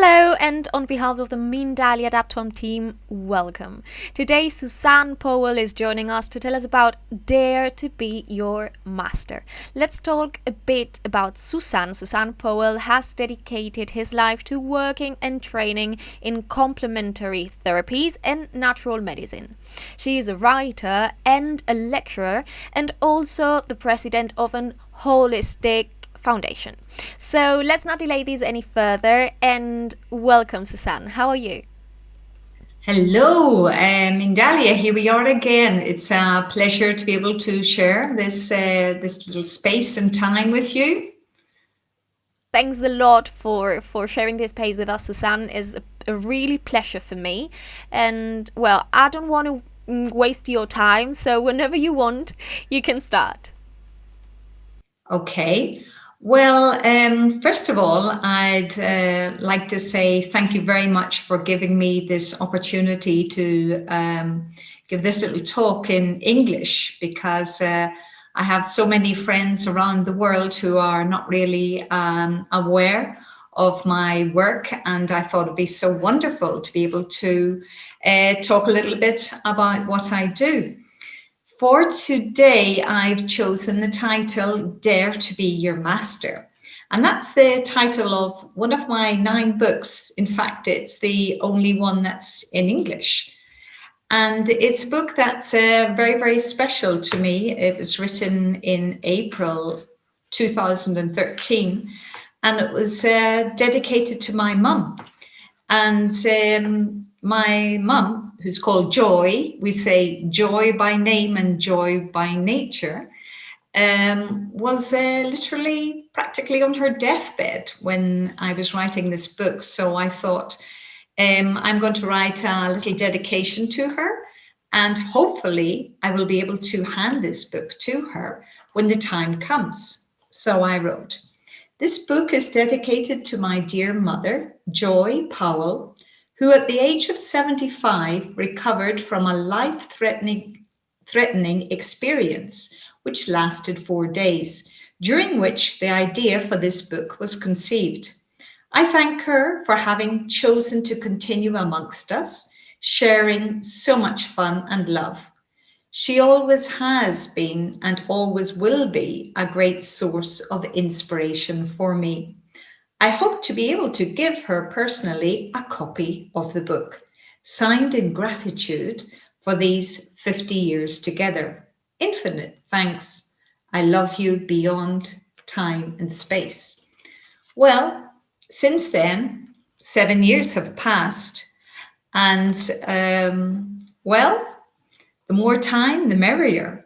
Hello, and on behalf of the Mindalia Adaptom team, welcome. Today, Suzanne Powell is joining us to tell us about Dare to Be Your Master. Let's talk a bit about Suzanne. Suzanne Powell has dedicated his life to working and training in complementary therapies and natural medicine. She is a writer and a lecturer, and also the president of an holistic foundation. So let's not delay these any further and welcome Suzanne. How are you? Hello, Mindalia. Here we are again. It's a pleasure to be able to share this little space and time with you. Thanks a lot for sharing this space with us, Suzanne. Is a really pleasure for me. And well, I don't want to waste your time, so whenever you want, you can start. Okay. Well, first of all, I'd like to say thank you very much for giving me this opportunity to give this little talk in English, because I have so many friends around the world who are not really aware of my work, and I thought it'd be so wonderful to be able to talk a little bit about what I do. For today, I've chosen the title Dare to Be Your Master. And that's the title of one of my 9 books. In fact, it's the only one that's in English. And it's a book that's very, very special to me. It was written in April 2013, and it was dedicated to my mum. And my mum, who's called Joy, we say Joy by name and Joy by nature, was literally practically on her deathbed when I was writing this book. So I thought I'm going to write a little dedication to her, and hopefully I will be able to hand this book to her when the time comes. So I wrote, "This book is dedicated to my dear mother, Joy Powell, who at the age of 75 recovered from a life-threatening experience which lasted 4 days, during which the idea for this book was conceived. I thank her for having chosen to continue amongst us, sharing so much fun and love. She always has been and always will be a great source of inspiration for me. I hope to be able to give her personally a copy of the book, signed in gratitude for these 50 years together. Infinite thanks. I love you beyond time and space." Well, since then, 7 years have passed, and well, the more time, the merrier.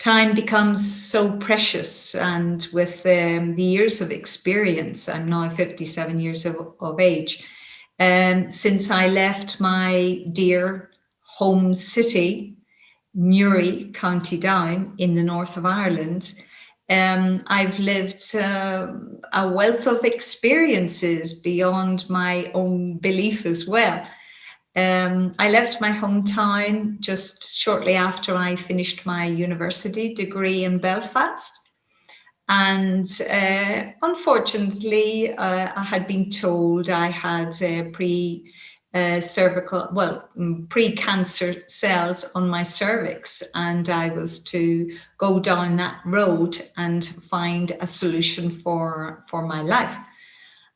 Time becomes so precious, and with the years of experience, I'm now 57 years of age, since I left my dear home city, Newry, County Down in the north of Ireland, I've lived a wealth of experiences beyond my own belief as well. I left my hometown just shortly after I finished my university degree in Belfast. And unfortunately, I had been told I had pre-cancer cells on my cervix, and I was to go down that road and find a solution for my life.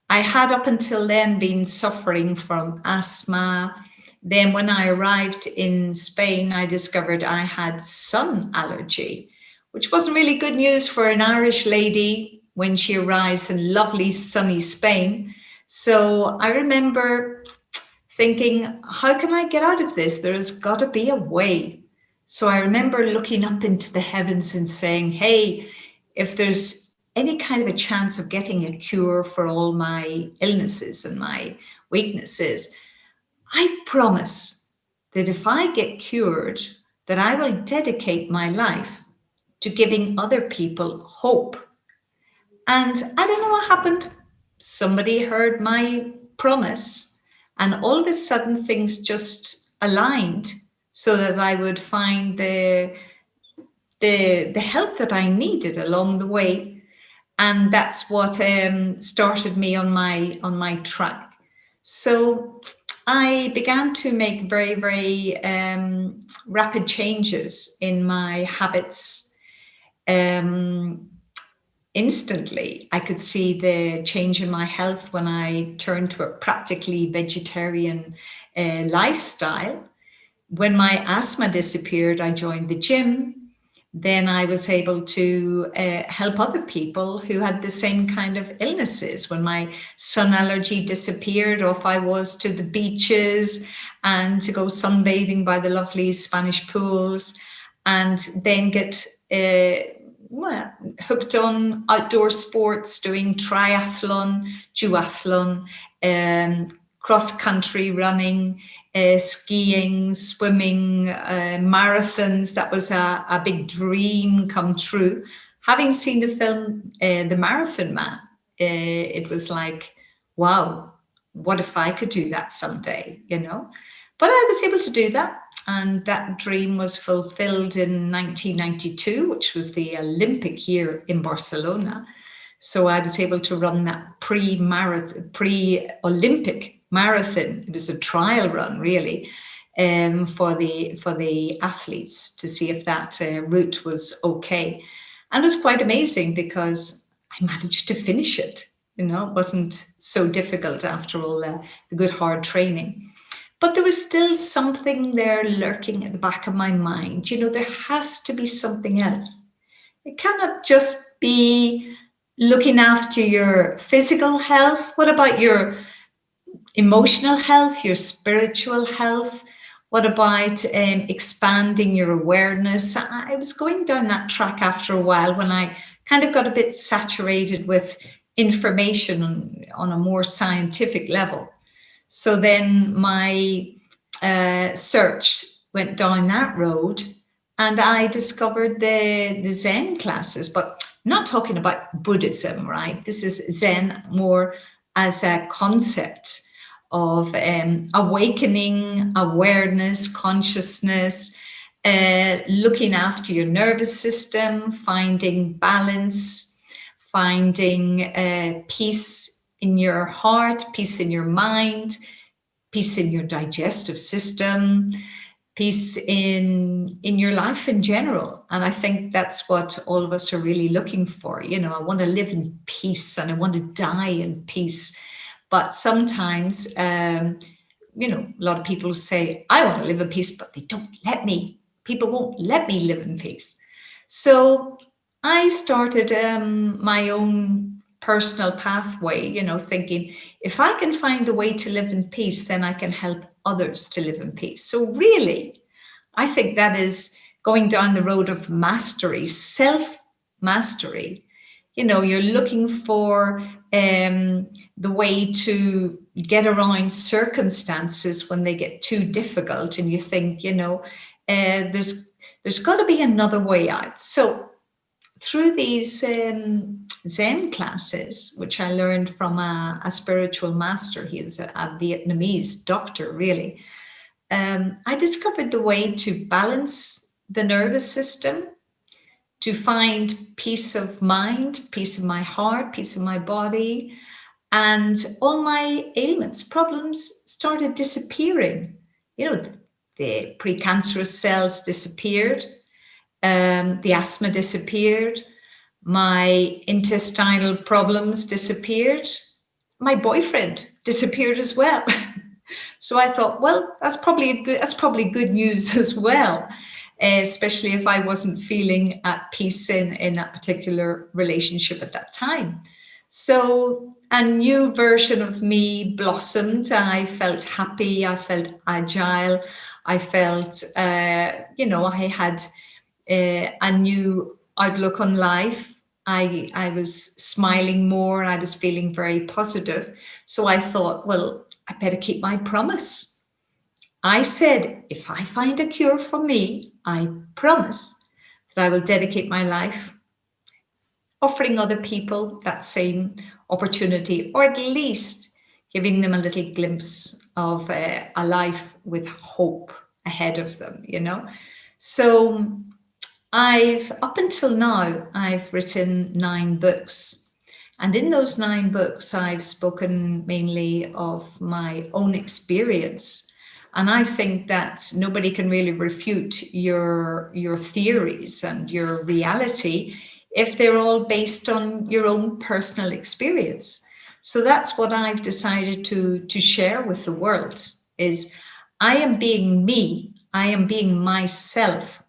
I had up until then been suffering from asthma. Then when I arrived in Spain, I discovered I had sun allergy, which wasn't really good news for an Irish lady when she arrives in lovely sunny Spain. So I remember thinking, how can I get out of this? There's got to be a way. So I remember looking up into the heavens and saying, hey, if there's any kind of a chance of getting a cure for all my illnesses and my weaknesses, I promise that if I get cured, that I will dedicate my life to giving other people hope. And I don't know what happened. Somebody heard my promise, and all of a sudden things just aligned so that I would find the help that I needed along the way. And that's what started me on my track. So I began to make very, very rapid changes in my habits. Um, Instantly, I could see the change in my health when I turned to a practically vegetarian lifestyle. When my asthma disappeared, I joined the gym. Then I was able to help other people who had the same kind of illnesses. When my sun allergy disappeared, off I was to the beaches and to go sunbathing by the lovely Spanish pools, and then get well, hooked on outdoor sports, doing triathlon, duathlon, cross country running, skiing, swimming, marathons. That was a big dream come true. Having seen the film The Marathon Man, it was like, wow, what if I could do that someday, you know? But I was able to do that. And that dream was fulfilled in 1992, which was the Olympic year in Barcelona. So I was able to run that pre-marathon, pre-Olympic marathon. It was a trial run, really, for the athletes to see if that route was okay. And it was quite amazing because I managed to finish it. You know, it wasn't so difficult after all the good hard training. But there was still something there lurking at the back of my mind. You know, there has to be something else. It cannot just be looking after your physical health. What about your emotional health, your spiritual health? What about expanding your awareness? I was going down that track after a while when I kind of got a bit saturated with information on a more scientific level. So then my search went down that road, and I discovered the Zen classes, but not talking about Buddhism, right? This is Zen more as a concept of awakening, awareness, consciousness, looking after your nervous system, finding balance, finding peace in your heart, peace in your mind, peace in your digestive system, peace in your life in general. And I think that's what all of us are really looking for. You know, I want to live in peace and I want to die in peace. But sometimes, you know, a lot of people say, I want to live in peace, but they don't let me. People won't let me live in peace. So I started my own personal pathway, you know, thinking if I can find a way to live in peace, then I can help others to live in peace. So really, I think that is going down the road of mastery, self mastery. You know, you're looking for the way to get around circumstances when they get too difficult, and you think, you know, there's got to be another way out. So through these Zen classes, which I learned from a spiritual master, he was a Vietnamese doctor, really. I discovered the way to balance the nervous system, to find peace of mind, peace of my heart, peace of my body, and all my ailments, problems started disappearing. You know, the precancerous cells disappeared, the asthma disappeared, my intestinal problems disappeared, my boyfriend disappeared as well. So I thought, well, that's probably good news as well, especially if I wasn't feeling at peace in that particular relationship at that time. So a new version of me blossomed. I felt happy. I felt agile. I felt, you know, I had a new outlook on life. I was smiling more. I was feeling very positive. So I thought, well, I better keep my promise. I said, if I find a cure for me, I promise that I will dedicate my life offering other people that same opportunity, or at least giving them a little glimpse of a life with hope ahead of them, you know. So up until now, I've written 9 books. And in those 9 books, I've spoken mainly of my own experience. And I think that nobody can really refute your theories and your reality if they're all based on your own personal experience. So that's what I've decided to share with the world is I am being me, I am being myself,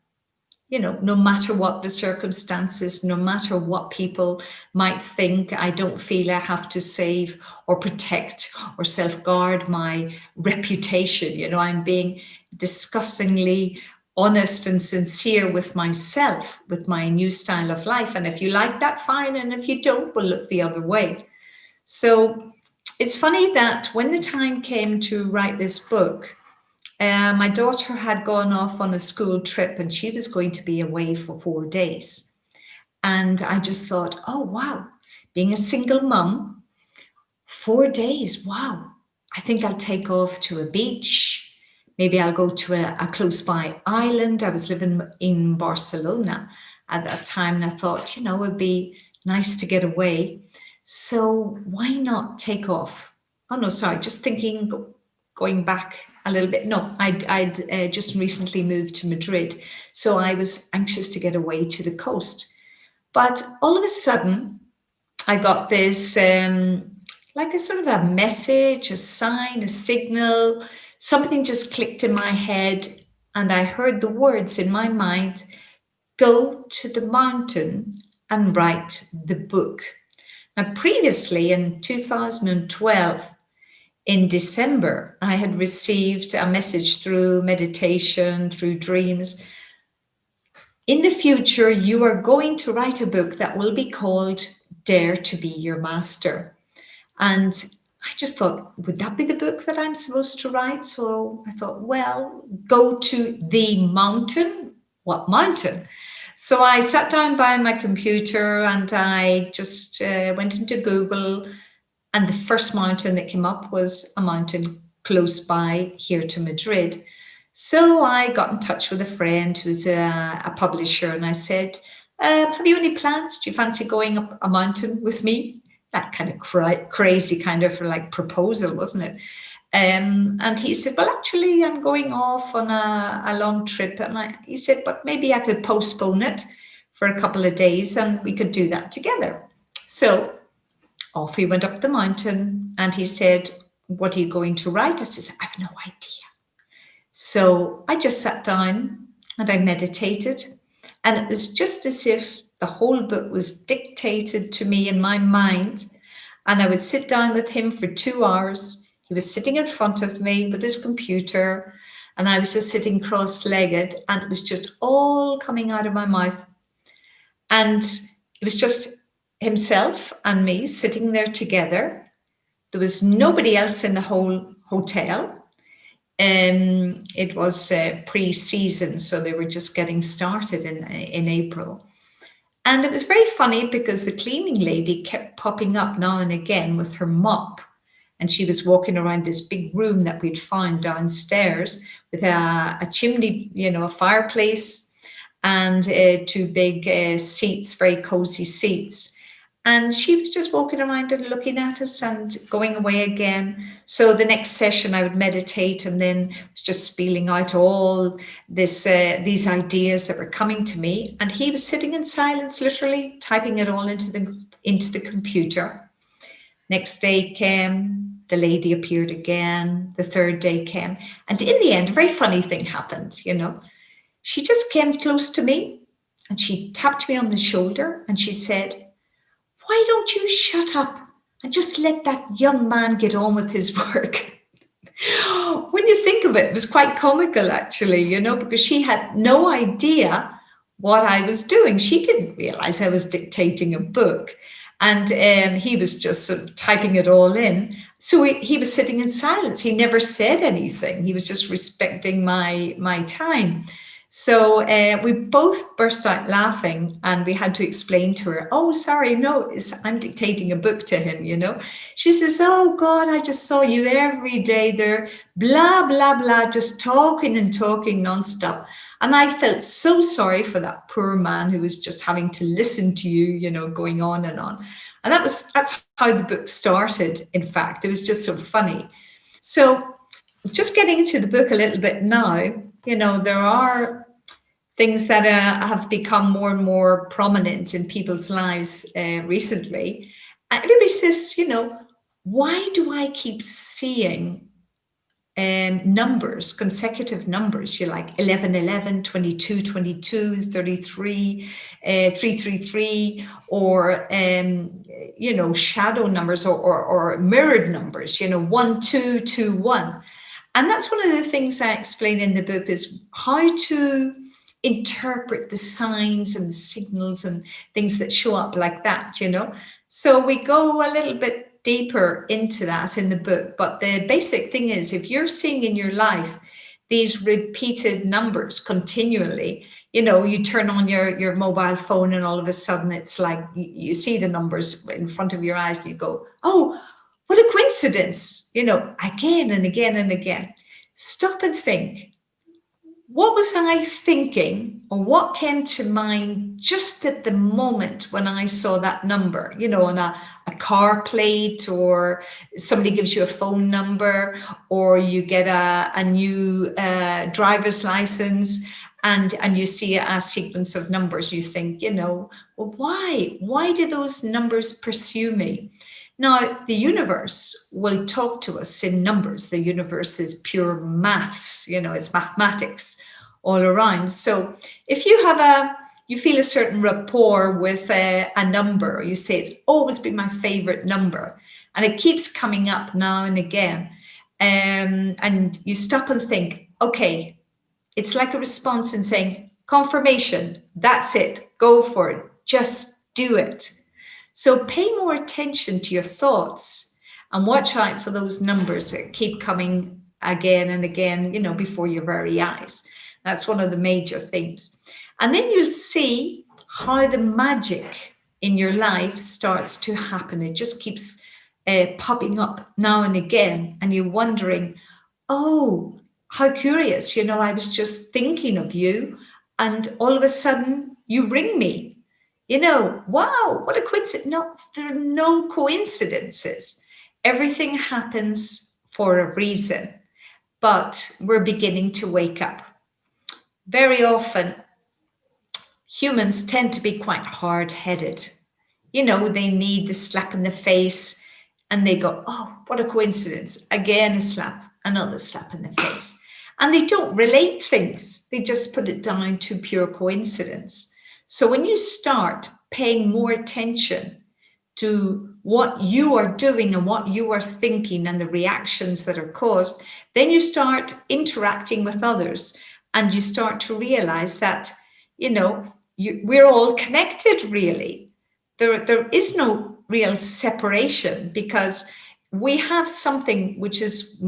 no matter what the circumstances, no matter what people might think. I don't feel I have to save or protect or self-guard my reputation. I'm being disgustingly honest and sincere with myself, with my new style of life. And if you like that, fine. And if you don't, we'll look the other way. So it's funny that when the time came to write this book, my daughter had gone off on a school trip and she was going to be away for 4 days. And I just thought, oh, wow, being a single mum, 4 days, wow. I think I'll take off to a beach. Maybe I'll go to a close by island. I was living in Barcelona at that time. And I thought, it'd be nice to get away. So why not take off? Oh, no, sorry, just thinking, going back a little bit. No, I'd just recently moved to Madrid. So I was anxious to get away to the coast. But all of a sudden, I got this, like a sort of a message, a sign, a signal. Something just clicked in my head and I heard the words in my mind, go to the mountain and write the book. Now, previously in 2012, in December, I had received a message through meditation, through dreams. In the future, you are going to write a book that will be called Dare to Be Your Master. And I just thought, would that be the book that I'm supposed to write? So I thought, well, go to the mountain. What mountain? So I sat down by my computer and I just went into Google. And the first mountain that came up was a mountain close by here to Madrid. So I got in touch with a friend who's a publisher and I said, have you any plans? Do you fancy going up a mountain with me? That kind of crazy kind of like proposal, wasn't it? And he said, well, actually, I'm going off on a long trip. And he said, but maybe I could postpone it for a couple of days and we could do that together. So off he went up the mountain and he said, what are you going to write? I said, I have no idea. So I just sat down and I meditated. And it was just as if the whole book was dictated to me in my mind. And I would sit down with him for 2 hours. He was sitting in front of me with his computer. And I was just sitting cross-legged. And it was just all coming out of my mouth. And it was just himself and me sitting there together. There was nobody else in the whole hotel. It was pre-season, so they were just getting started in April. And it was very funny because the cleaning lady kept popping up now and again with her mop. And she was walking around this big room that we'd found downstairs with a chimney, a fireplace and 2 big seats, very cozy seats. And she was just walking around and looking at us and going away again. So the next session I would meditate and then was just spilling out all these ideas that were coming to me. And he was sitting in silence, literally typing it all into the computer. Next day came, the lady appeared again. The 3rd day came. And in the end, a very funny thing happened, She just came close to me and she tapped me on the shoulder and she said, why don't you shut up and just let that young man get on with his work? When you think of it, it was quite comical, actually, because she had no idea what I was doing. She didn't realize I was dictating a book. And he was just sort of typing it all in. So he was sitting in silence. He never said anything. He was just respecting my time. So we both burst out laughing and we had to explain to her, oh, sorry, no, I'm dictating a book to him, She says, oh, God, I just saw you every day there, blah, blah, blah, just talking and talking nonstop. And I felt so sorry for that poor man who was just having to listen to you, going on and on. And that's how the book started, in fact. It was just so funny. So just getting into the book a little bit now, there are things that have become more and more prominent in people's lives recently. And everybody says, why do I keep seeing numbers, consecutive numbers, 11, 11, 22, 22, 33, 333, or, shadow numbers or mirrored numbers, 1, 2, 2, 1. And that's one of the things I explain in the book is how to interpret the signs and the signals and things that show up like that, So we go a little bit deeper into that in the book. But the basic thing is, if you're seeing in your life these repeated numbers continually, you turn on your mobile phone and all of a sudden it's like you see the numbers in front of your eyes and you go, oh, what a coincidence, again and again and again. Stop and think. What was I thinking, or what came to mind just at the moment when I saw that number, on a car plate, or somebody gives you a phone number, or you get a new driver's license and you see a sequence of numbers. You think, well, why do those numbers pursue me? Now, the universe will talk to us in numbers. The universe is pure maths, it's mathematics all around. So if you feel a certain rapport with a number, or you say it's always been my favorite number, and it keeps coming up now and again, and you stop and think, okay, it's like a response in saying, confirmation, that's it, go for it, just do it. So pay more attention to your thoughts and watch out for those numbers that keep coming again and again, before your very eyes. That's one of the major things. And then you'll see how the magic in your life starts to happen. It just keeps popping up now and again. And you're wondering, oh, how curious. I was just thinking of you. And all of a sudden you ring me. Wow, what a coincidence. No, there are no coincidences. Everything happens for a reason, but we're beginning to wake up. Very often, humans tend to be quite hard-headed. They need the slap in the face and they go, oh, what a coincidence. Again, a slap, another slap in the face. And they don't relate things. They just put it down to pure coincidence. So when you start paying more attention to what you are doing and what you are thinking and the reactions that are caused, then you start interacting with others and you start to realize that, we're all connected, really. There is no real separation because we have something which is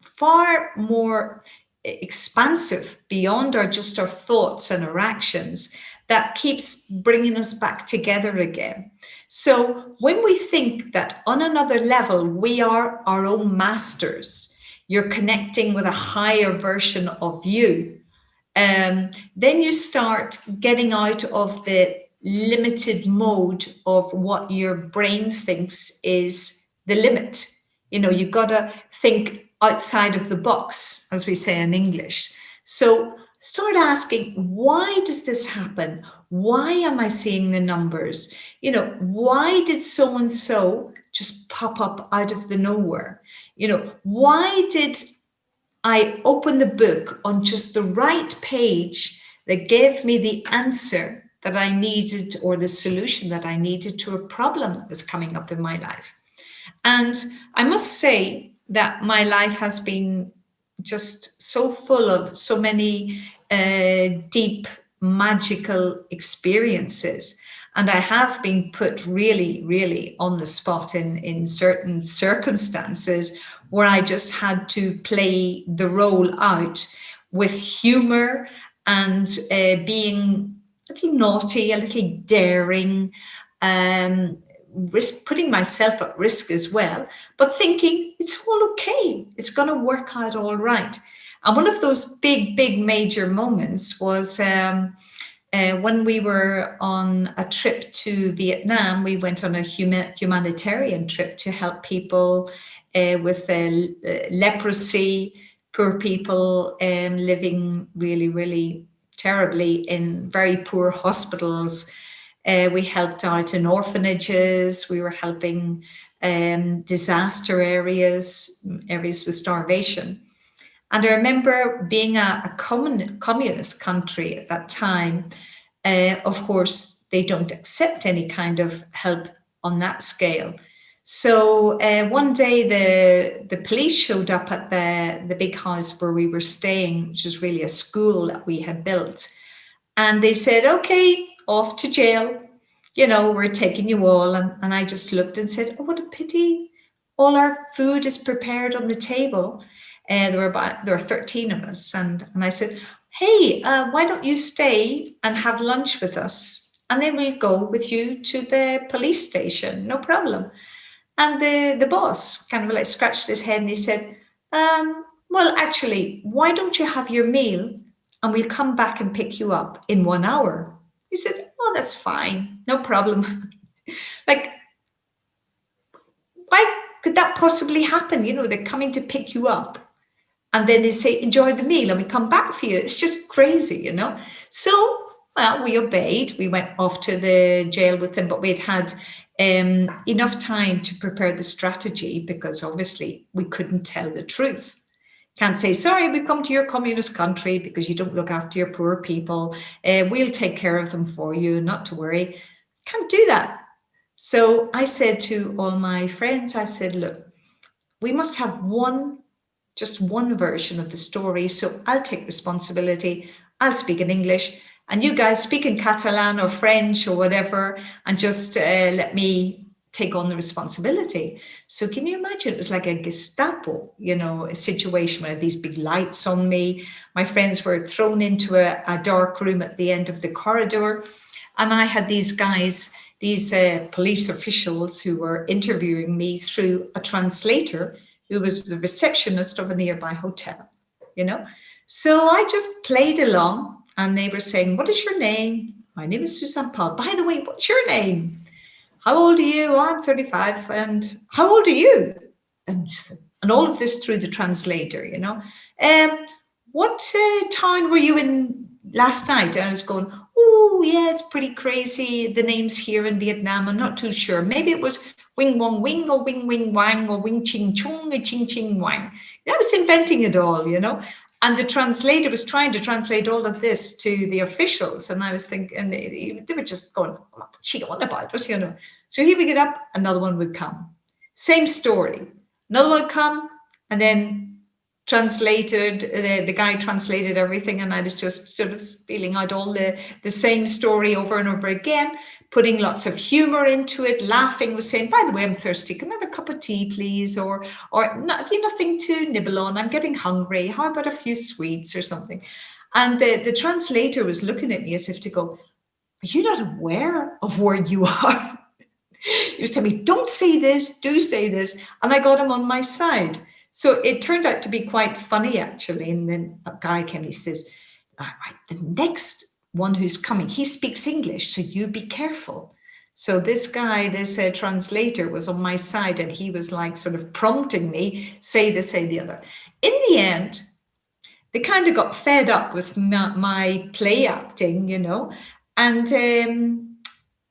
far more expansive beyond just our thoughts and our actions that keeps bringing us back together again. So when we think that on another level, we are our own masters, you're connecting with a higher version of you, then you start getting out of the limited mode of what your brain thinks is the limit. You've got to think outside of the box, as we say in English. So start asking, why does this happen? Why am I seeing the numbers? Why did so-and-so just pop up out of the nowhere? Why did I open the book on just the right page that gave me the answer that I needed, or the solution that I needed to a problem that was coming up in my life? And I must say that my life has been just so full of so many deep, magical experiences. And I have been put really, really on the spot in certain circumstances where I just had to play the role out with humor and being a little naughty, a little daring, putting myself at risk as well, but thinking it's all okay. It's going to work out all right. And one of those big major moments was when we were on a trip to Vietnam. We went on a humanitarian trip to help people with leprosy, poor people living really terribly in very poor hospitals. We helped out in orphanages. We were helping disaster areas with starvation. And I remember being a communist country at that time. Of course, they don't accept any kind of help on that scale. So one day the police showed up at the big house where we were staying, which was really a school that we had built. And they said, okay, off to jail. We're taking you all. And I just looked and said, oh, what a pity. All our food is prepared on the table. There were 13 of us. And I said, hey, why don't you stay and have lunch with us? And then we'll go with you to the police station. No problem. And the boss kind of like scratched his head and he said, well, actually, why don't you have your meal and we'll come back and pick you up in 1 hour? He said, oh, that's fine. No problem. Like, why could that possibly happen? They're coming to pick you up. And then they say, enjoy the meal and we come back for you. It's just crazy, So, well, we obeyed. We went off to the jail with them, but we'd had enough time to prepare the strategy because obviously we couldn't tell the truth. Can't say, sorry, we've come to your communist country because you don't look after your poor people. We'll take care of them for you, not to worry. Can't do that. So I said to all my friends, I said, look, we must have just one version of the story. So I'll take responsibility. I'll speak in English and you guys speak in Catalan or French or whatever, and just let me take on the responsibility. So can you imagine? It was like a Gestapo, a situation where these big lights on me. My friends were thrown into a dark room at the end of the corridor. And I had these guys, these police officials who were interviewing me through a translator who was the receptionist of a nearby hotel, So I just played along and they were saying, what is your name? My name is Suzanne Powell. By the way, what's your name? How old are you? Oh, I'm 35. And how old are you? And all of this through the translator, what town were you in last night? And I was going, oh, yeah, it's pretty crazy. The names here in Vietnam, I'm not too sure. Maybe it was Wing Wong Wing or Wing Wing Wang or Wing Ching Chung or Ching Ching Wang. I was inventing it all, And the translator was trying to translate all of this to the officials. And I was thinking, and they were just going, what's she on about? So he would get up, another one would come. Same story. Another one would come, and then translated, the guy translated everything. And I was just sort of spelling out all the same story over and over again, putting lots of humor into it, laughing, was saying, by the way, I'm thirsty. Can I have a cup of tea, please? Or have you nothing to nibble on? I'm getting hungry. How about a few sweets or something? And the translator was looking at me as if to go, are you not aware of where you are? He was telling me, don't say this, do say this. And I got him on my side. So it turned out to be quite funny, actually. And then a guy came, he says, all right, the next one who's coming, he speaks English, so you be careful. So this guy, this translator was on my side and he was like sort of prompting me, say this, say the other. In the end, they kind of got fed up with my play acting, and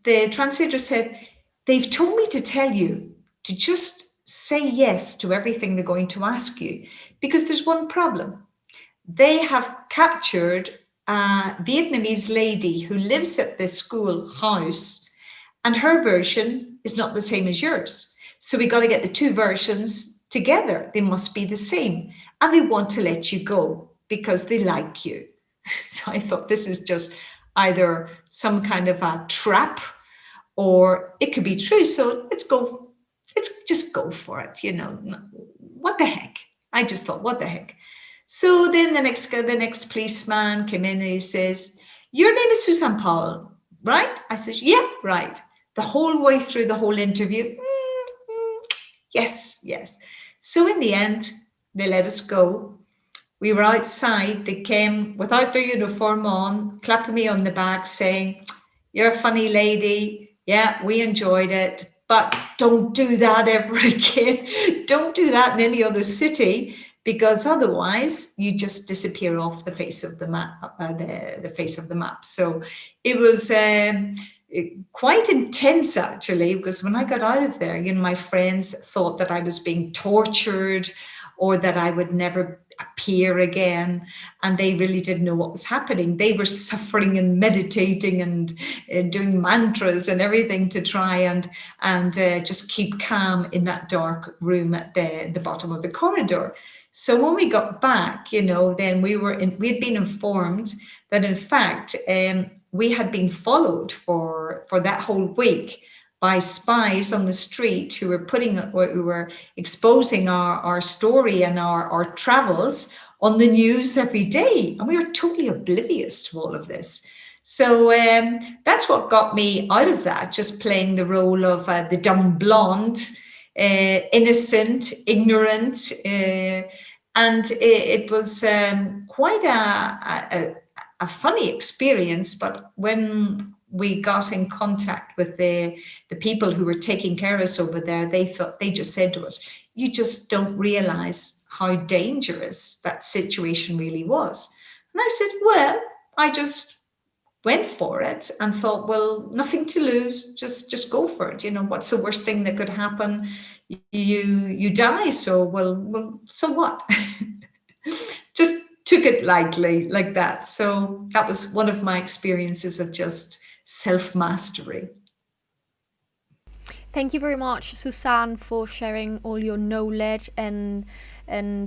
the translator said, they've told me to tell you to just say yes to everything they're going to ask you, because there's one problem. They have captured a Vietnamese lady who lives at the school house, and her version is not the same as yours. So we got to get the two versions together. They must be the same. And they want to let you go because they like you. So I thought this is just either some kind of a trap or it could be true. So let's just go for it. What the heck? I just thought, what the heck? So then the next policeman came in and he says, your name is Suzanne Powell, right? I said, yeah, right. The whole way through the whole interview, yes. So in the end, they let us go. We were outside. They came without their uniform on, clapping me on the back, saying, "You're a funny lady. Yeah, we enjoyed it, but don't do that ever again. Don't do that in any other city, because otherwise you just disappear off the face of the map. The face of the map." So it was quite intense, actually, because when I got out of there, my friends thought that I was being tortured or that I would never appear again, and they really didn't know what was happening. They were suffering and meditating and doing mantras and everything to try and just keep calm in that dark room at the bottom of the corridor. So when we got back, then we'd been informed that in fact we had been followed for that whole week by spies on the street who were exposing our story and our travels on the news every day. And we were totally oblivious to all of this. So that's what got me out of that, just playing the role of the dumb blonde, innocent, ignorant. And it was quite a funny experience. But when we got in contact with the people who were taking care of us over there, they just said to us, "You just don't realize how dangerous that situation really was." And I said, "Well, I just went for it and thought, well, nothing to lose, just go for it. What's the worst thing that could happen? You die, so well, so what?" Just took it lightly like that. So that was one of my experiences of just self-mastery. Thank you very much, Suzanne, for sharing all your knowledge and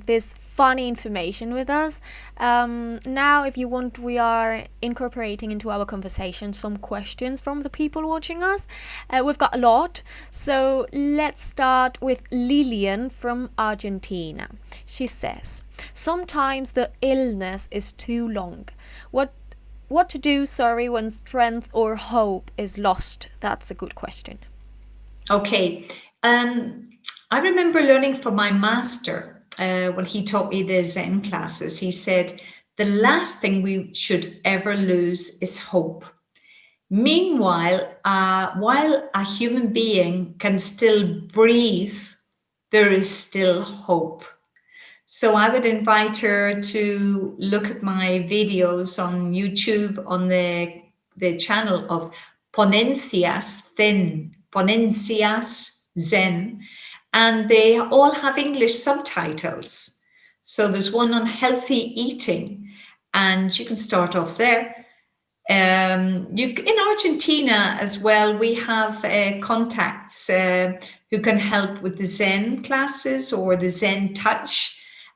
this funny information with us. Now, if you want, we are incorporating into our conversation some questions from the people watching us. We've got a lot, so let's start with Lillian from Argentina. She says, "Sometimes the illness is too long. What to do, when strength or hope is lost?" That's a good question. Okay. I remember learning from my master when he taught me the Zen classes. He said, the last thing we should ever lose is hope. Meanwhile, while a human being can still breathe, there is still hope. So I would invite her to look at my videos on YouTube on the channel of Ponencias Zen, and they all have English subtitles. So there's one on healthy eating, and you can start off there. In Argentina as well, we have contacts who can help with the Zen classes or the Zen touch.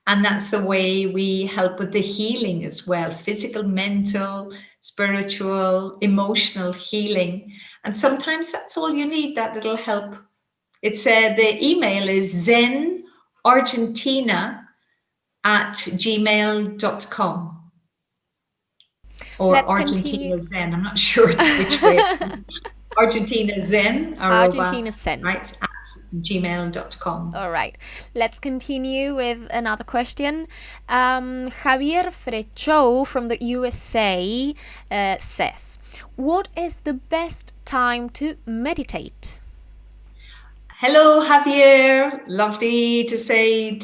And that's the way we help with the healing as well, physical, mental, spiritual, emotional healing. And sometimes that's all you need, that little help. It's the email is zenargentina@gmail.com. Or Let's Argentina continue. Zen. I'm not sure which way it is. Argentina Zen, Argentina Zen. right, at gmail.com. All right. Let's continue with another question. Javier Frecho from the USA says, "What is the best time to meditate?" Hello, Javier. Lovely to say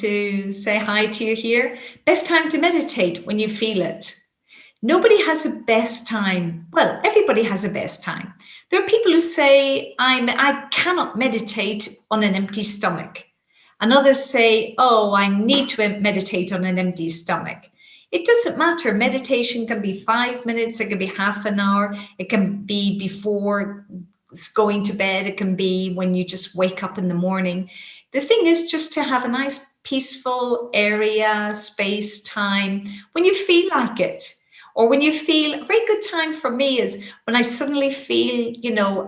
hi to you here. Best time to meditate when you feel it. Nobody has a best time. Well, everybody has a best time. There are people who say, I cannot meditate on an empty stomach. And others say, oh, I need to meditate on an empty stomach. It doesn't matter. Meditation can be 5 minutes. It can be half an hour. It can be before going to bed. It can be when you just wake up in the morning. The thing is just to have a nice, peaceful area, space, time, when you feel like it. Or when you feel, a very good time for me is when I suddenly feel,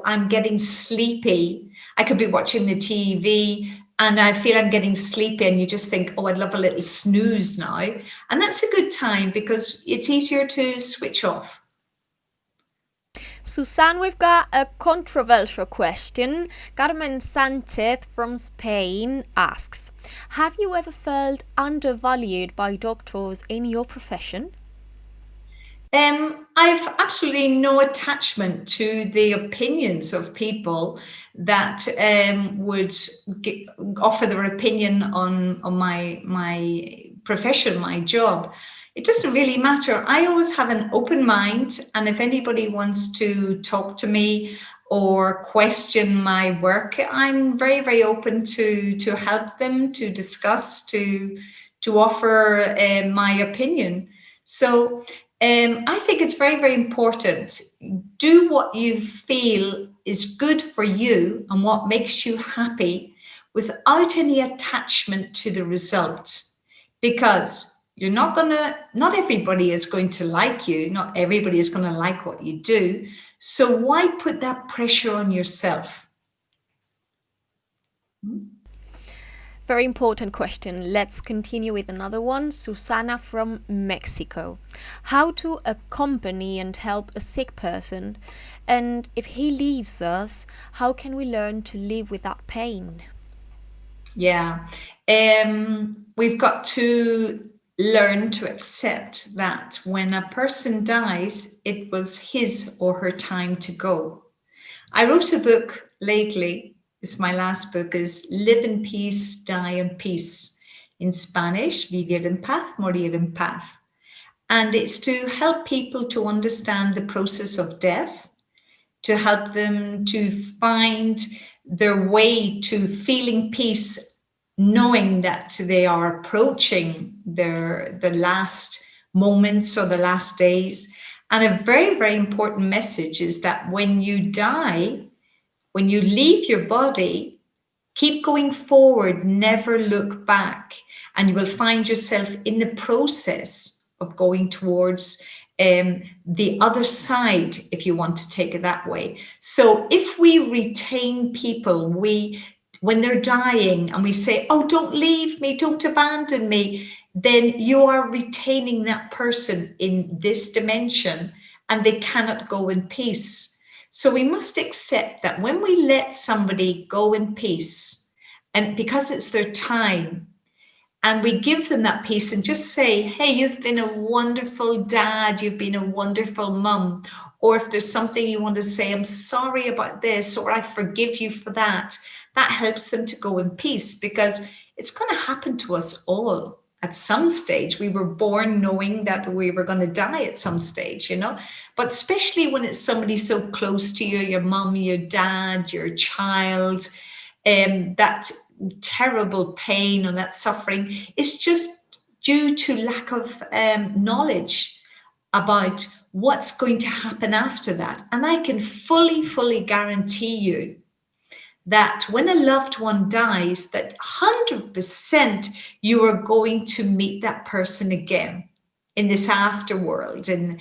I'm getting sleepy. I could be watching the TV and I feel I'm getting sleepy and you just think, oh, I'd love a little snooze now. And that's a good time because it's easier to switch off. Suzanne, we've got a controversial question. Carmen Sanchez from Spain asks, have you ever felt undervalued by doctors in your profession? I've absolutely no attachment to the opinions of people that would offer their opinion on my profession, my job. It doesn't really matter. I always have an open mind, and if anybody wants to talk to me or question my work, I'm very, very open to help them, to discuss, to offer my opinion. So I think it's very, very important. Do what you feel is good for you and what makes you happy without any attachment to the result. Because not everybody is going to like you, not everybody is going to like what you do. So why put that pressure on yourself? Very important question. Let's continue with another one. Susana from Mexico. How to accompany and help a sick person? And if he leaves us, how can we learn to live without pain? Yeah. We've got to learn to accept that when a person dies, it was his or her time to go. I wrote a book lately. It's my last book, is Live in Peace, Die in Peace. In Spanish, Vivir en Paz, Morir en Paz. And it's to help people to understand the process of death, to help them to find their way to feeling peace, knowing that they are approaching the last moments or the last days. And a very, very important message is that when you die, when you leave your body, keep going forward, never look back, and you will find yourself in the process of going towards the other side, if you want to take it that way. So if we retain people, when they're dying and we say, oh, don't leave me, don't abandon me, then you are retaining that person in this dimension and they cannot go in peace. So we must accept that when we let somebody go in peace, and because it's their time, and we give them that peace and just say, hey, you've been a wonderful dad, you've been a wonderful mum. Or if there's something you want to say, I'm sorry about this, or I forgive you for that, that helps them to go in peace, because it's going to happen to us all at some stage. We were born knowing that we were going to die at some stage, but especially when it's somebody so close to you, your mum, your dad, your child, that terrible pain and that suffering is just due to lack of knowledge about what's going to happen after that. And I can fully guarantee you that when a loved one dies, that 100% you are going to meet that person again in this afterworld. And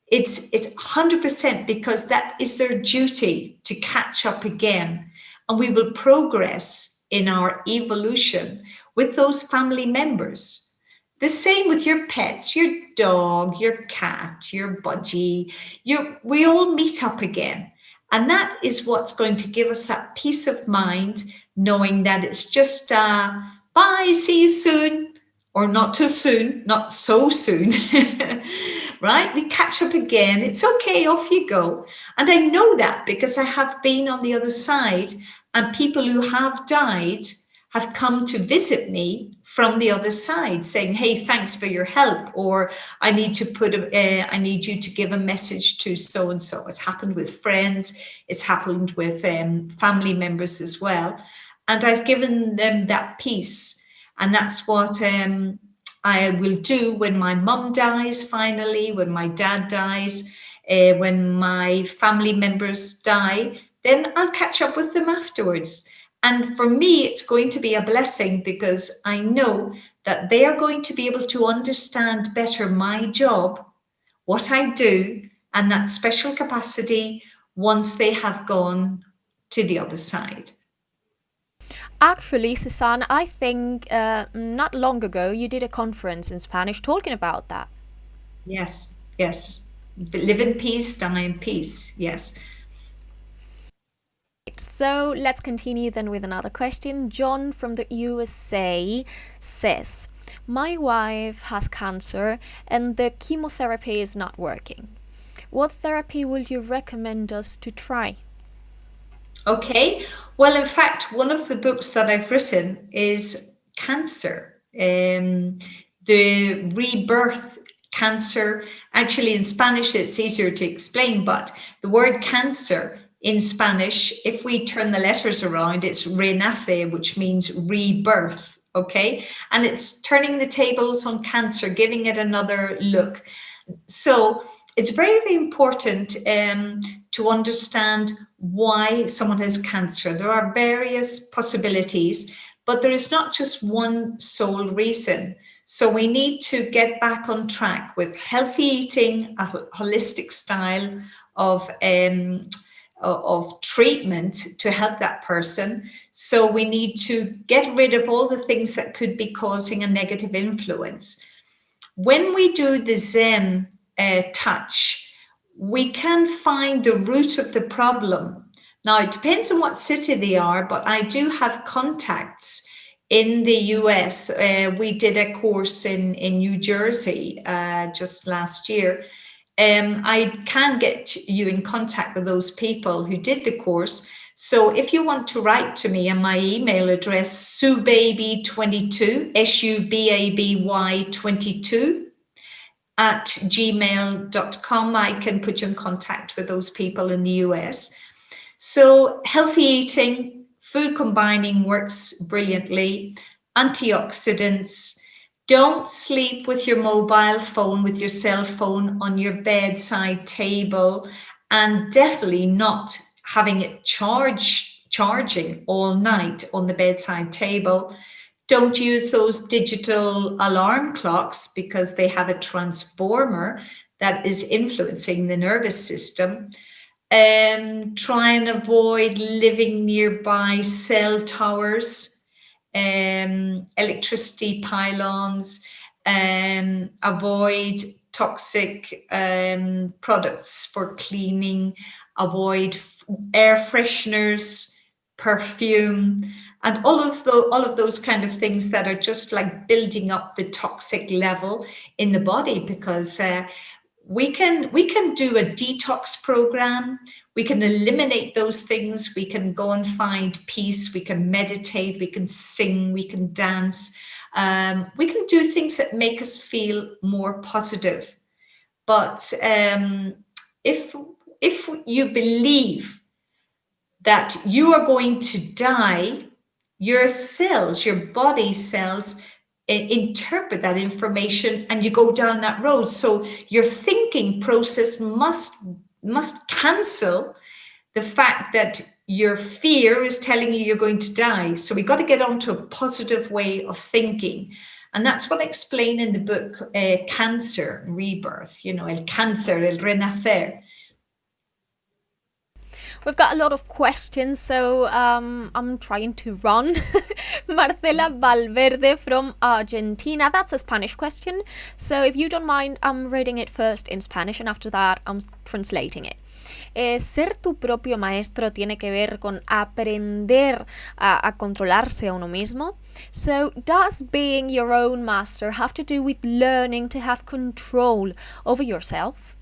it's 100%, because that is their duty to catch up again. And we will progress in our evolution with those family members. The same with your pets, your dog, your cat, your budgie. We all meet up again. And that is what's going to give us that peace of mind, knowing that it's just bye, see you soon, or not too soon, not so soon. Right? We catch up again. It's okay, off you go. And I know that because I have been on the other side, and people who have died have come to visit me from the other side saying, hey, thanks for your help, or I need you to give a message to so-and-so. It's happened with friends. It's happened with family members as well. And I've given them that peace. And that's what I will do when my mum dies, finally, when my dad dies, when my family members die, then I'll catch up with them afterwards. And for me, it's going to be a blessing, because I know that they are going to be able to understand better my job, what I do, and that special capacity once they have gone to the other side. Actually, Susanne, I think not long ago you did a conference in Spanish talking about that. Yes, yes. Live in peace, die in peace. Yes. So let's continue then with another question. John from the USA says, my wife has cancer and the chemotherapy is not working. What therapy would you recommend us to try? Okay. Well, in fact, one of the books that I've written is cancer. The rebirth cancer. Actually, in Spanish, it's easier to explain, but the word cancer in Spanish, if we turn the letters around, it's renace, which means rebirth. Okay. And it's turning the tables on cancer, giving it another look. So it's very, very important to understand why someone has cancer. There are various possibilities, but there is not just one sole reason. So we need to get back on track with healthy eating, a holistic style of treatment to help that person. So we need to get rid of all the things that could be causing a negative influence. When we do the Zen touch, we can find the root of the problem. Now, it depends on what city they are, but I do have contacts in the US. We did a course in New Jersey just last year. I can get you in contact with those people who did the course. So if you want to write to me on my email address, subaby22, SUBABY 22, at gmail.com, I can put you in contact with those people in the US. So healthy eating, food combining works brilliantly. Antioxidants. Don't sleep with your mobile phone, with your cell phone on your bedside table, and definitely not having it charging all night on the bedside table. Don't use those digital alarm clocks because they have a transformer that is influencing the nervous system. Try and avoid living nearby cell towers, electricity pylons, avoid toxic products for cleaning, avoid air fresheners, perfume, and all of those kind of things that are just like building up the toxic level in the body. Because we can do a detox program. We can eliminate those things. We can go and find peace. We can meditate. We can sing. We can dance. We can do things that make us feel more positive. But if you believe that you are going to die, your cells, your body cells, interpret that information and you go down that road. So your thinking process must cancel the fact that your fear is telling you you're going to die. So we got to get onto a positive way of thinking. And that's what I explain in the book, Cancer, Rebirth, el cáncer, el renacer. We've got a lot of questions, so I'm trying to run. Marcela Valverde from Argentina. That's a Spanish question. So if you don't mind, I'm reading it first in Spanish and after that I'm translating it. Ser tu propio maestro tiene que ver con aprender a controlarse a uno mismo. So does being your own master have to do with learning to have control over yourself?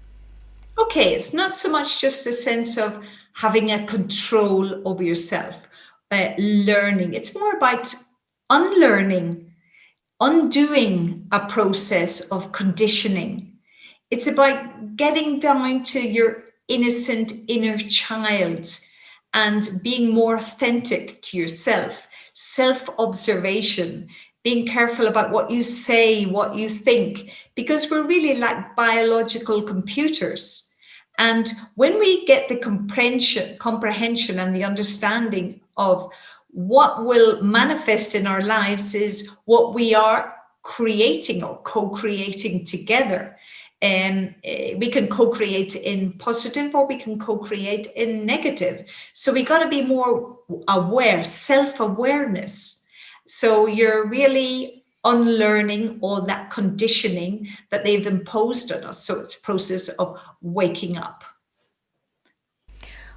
Okay, it's not so much just a sense of having a control over yourself, learning. It's more about unlearning, undoing a process of conditioning. It's about getting down to your innocent inner child and being more authentic to yourself, self-observation, being careful about what you say, what you think, because we're really like biological computers. And when we get the comprehension and the understanding of what will manifest in our lives is what we are creating or co-creating together. And we can co-create in positive or we can co-create in negative. So we got to be more aware, self-awareness. So you're really unlearning all that conditioning that they've imposed on us. So it's a process of waking up.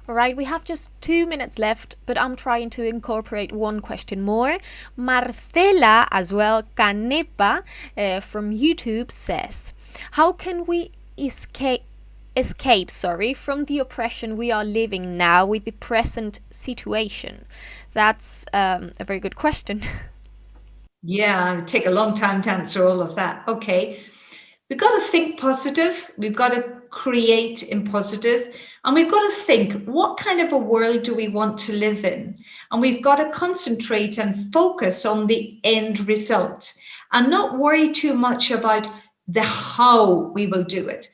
All right, we have just 2 minutes left, but I'm trying to incorporate one question more. Marcela, as well, Canepa from YouTube says, how can we escape from the oppression we are living now with the present situation? That's a very good question. Yeah, it'd take a long time to answer all of that. Okay. We've got to think positive. We've got to create in positive. And we've got to think, what kind of a world do we want to live in? And we've got to concentrate and focus on the end result and not worry too much about the how we will do it.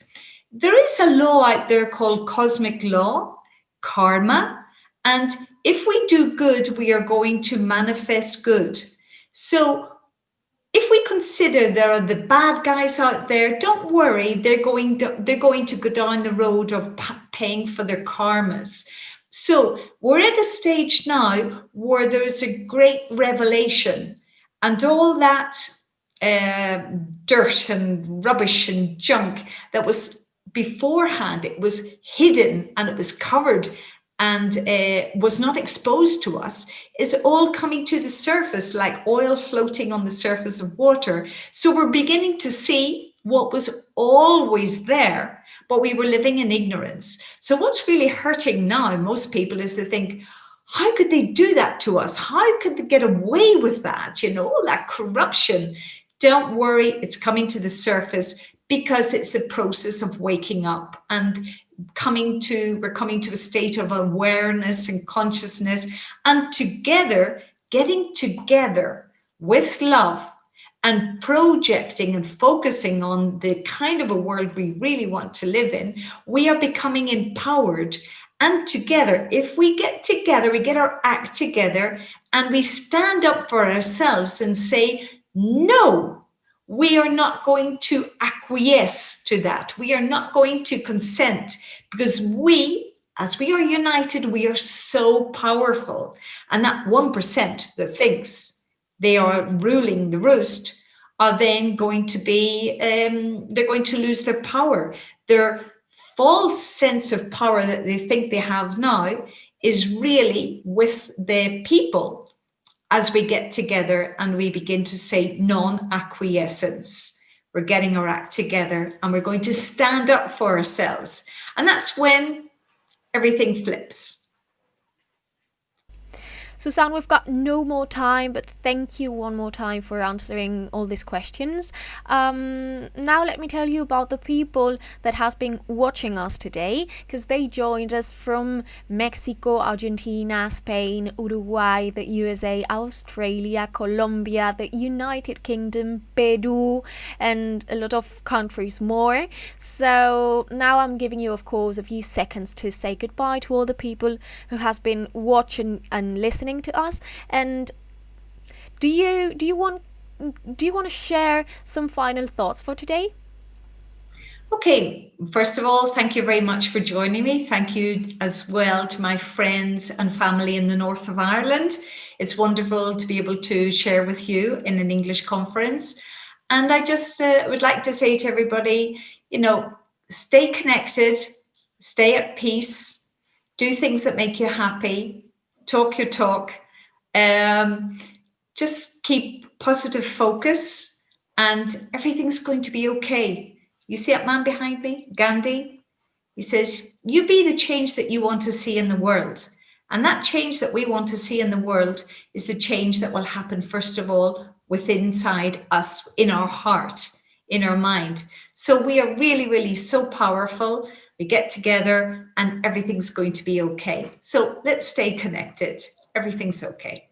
There is a law out there called cosmic law, karma. And if we do good, we are going to manifest good. So if we consider there are the bad guys out there, don't worry, they're going to go down the road of paying for their karmas. So we're at a stage now where there's a great revelation, and all that dirt and rubbish and junk that was beforehand, it was hidden and it was covered and was not exposed to us, is all coming to the surface like oil floating on the surface of water. So we're beginning to see what was always there, but we were living in ignorance. So what's really hurting now, most people, is to think, how could they do that to us? How could they get away with that? You know, all that corruption. Don't worry, it's coming to the surface because it's the process of waking up and we're coming to a state of awareness and consciousness, and together, getting together with love and projecting and focusing on the kind of a world we really want to live in, we are becoming empowered. And together, if we get together, we get our act together and we stand up for ourselves and say, no, we are not going to acquiesce to that. We are not going to consent, because we, as we are united, we are so powerful. And that 1% that thinks they are ruling the roost are then going to be, they're going to lose their power. Their false sense of power that they think they have now is really with the people. As we get together and we begin to say non-acquiescence, we're getting our act together and we're going to stand up for ourselves. And that's when everything flips. Suzanne, we've got no more time, but thank you one more time for answering all these questions. Now let me tell you about the people that has been watching us today, because they joined us from Mexico, Argentina, Spain, Uruguay, the USA, Australia, Colombia, the United Kingdom, Peru, and a lot of countries more. So now I'm giving you, of course, a few seconds to say goodbye to all the people who has been watching and listening to us. And do you want to share some final thoughts for today? Okay, first of all, thank you very much for joining me. Thank you as well to my friends and family in the north of Ireland. It's wonderful to be able to share with you in an English conference. And I just would like to say to everybody, stay connected, stay at peace, do things that make you happy, talk your talk, just keep positive focus, and everything's going to be okay. You see that man behind me, Gandhi? He says, you be the change that you want to see in the world. And that change that we want to see in the world is the change that will happen, first of all, within inside us, in our heart, in our mind. So we are really, really so powerful. We get together and everything's going to be okay. So let's stay connected. Everything's okay.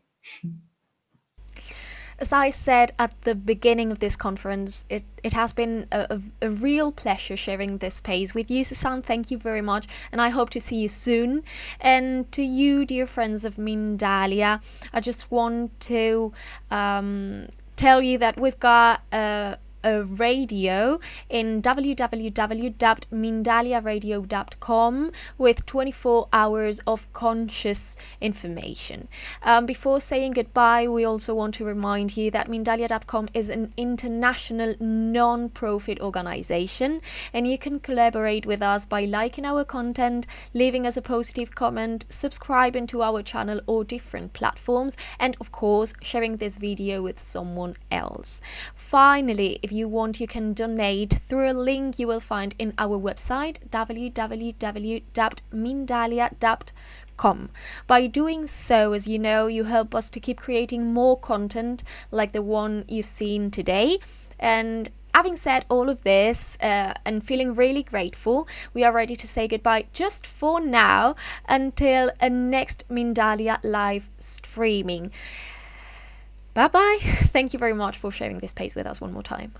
As I said at the beginning of this conference, it has been a real pleasure sharing this space with you, Suzanne. Thank you very much, and I hope to see you soon. And to you, dear friends of Mindalia, I just want to tell you that we've got radio in www.mindaliaradio.com with 24 hours of conscious information. Before saying goodbye, we also want to remind you that Mindalia.com is an international non-profit organization, and you can collaborate with us by liking our content, leaving us a positive comment, subscribing to our channel or different platforms, and of course sharing this video with someone else. Finally, if you want, you can donate through a link you will find in our website www.mindalia.com. By doing so, as you know, you help us to keep creating more content like the one you've seen today. And having said all of this and feeling really grateful, we are ready to say goodbye just for now until a next Mindalia live streaming. Bye bye. Thank you very much for sharing this space with us one more time.